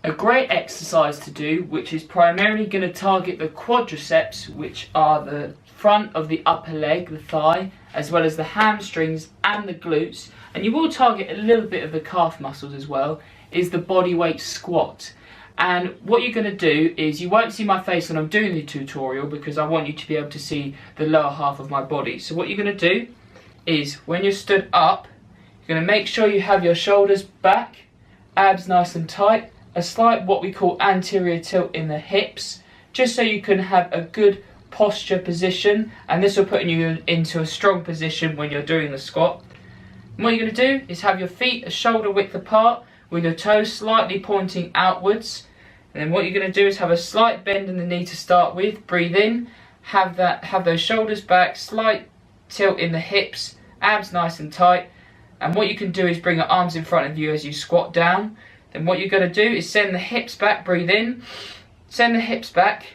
A great exercise to do, which is primarily going to target the quadriceps, which are the front of the upper leg, the thigh, as well as the hamstrings and the glutes, and you will target a little bit of the calf muscles as well, is the bodyweight squat. And what you're going to do is, you won't see my face when I'm doing the tutorial because I want you to be able to see the lower half of my body. So what you're going to do is, when you're stood up, you're going to make sure you have your shoulders back, abs nice and tight, a slight what we call anterior tilt in the hips, just so you can have a good posture position, and this will put you into a strong position when you're doing the squat. And what you're going to do is have your feet a shoulder width apart with your toes slightly pointing outwards, and then what you're going to do is have a slight bend in the knee to start with. Breathe in, have those shoulders back, slight tilt in the hips, abs nice and tight, and what you can do is bring your arms in front of you as you squat down. Then what you're going to do is send the hips back, breathe in, send the hips back.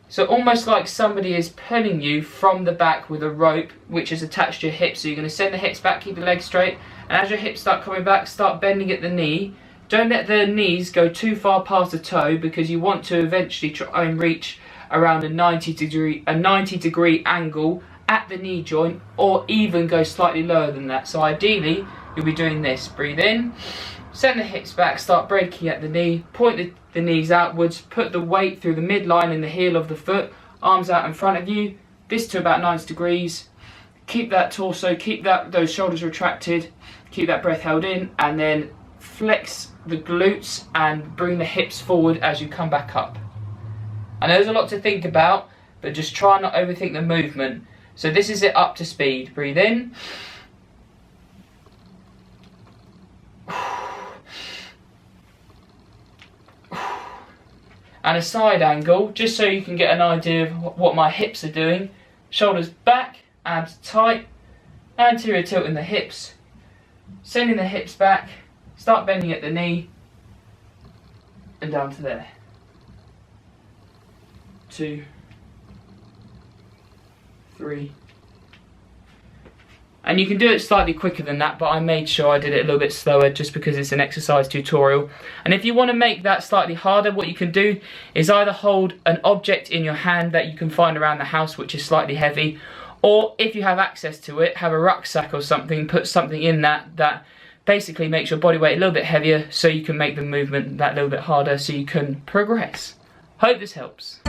So almost like somebody is pulling you from the back with a rope which is attached to your hips. So you're going to send the hips back, keep the legs straight, and as your hips start coming back, start bending at the knee. Don't let the knees go too far past the toe, because you want to eventually try and reach around a 90 degree angle at the knee joint, or even go slightly lower than that. So ideally you'll be doing this. Breathe in, send the hips back, start breaking at the knee, point the knees outwards, put the weight through the midline and the heel of the foot, arms out in front of you, this to about 90 degrees. Keep that torso, keep those shoulders retracted, keep that breath held in, and then flex the glutes and bring the hips forward as you come back up. I know there's a lot to think about, but just try not overthink the movement. So this is it up to speed. Breathe in. And a side angle, just so you can get an idea of what my hips are doing. Shoulders back, abs tight, anterior tilt in the hips, sending the hips back, start bending at the knee, and down to there. 2, 3. And you can do it slightly quicker than that, but I made sure I did it a little bit slower just because it's an exercise tutorial. And if you want to make that slightly harder, what you can do is either hold an object in your hand that you can find around the house which is slightly heavy, or if you have access to it, have a rucksack or something, put something in that basically makes your body weight a little bit heavier, so you can make the movement that little bit harder so you can progress. Hope this helps.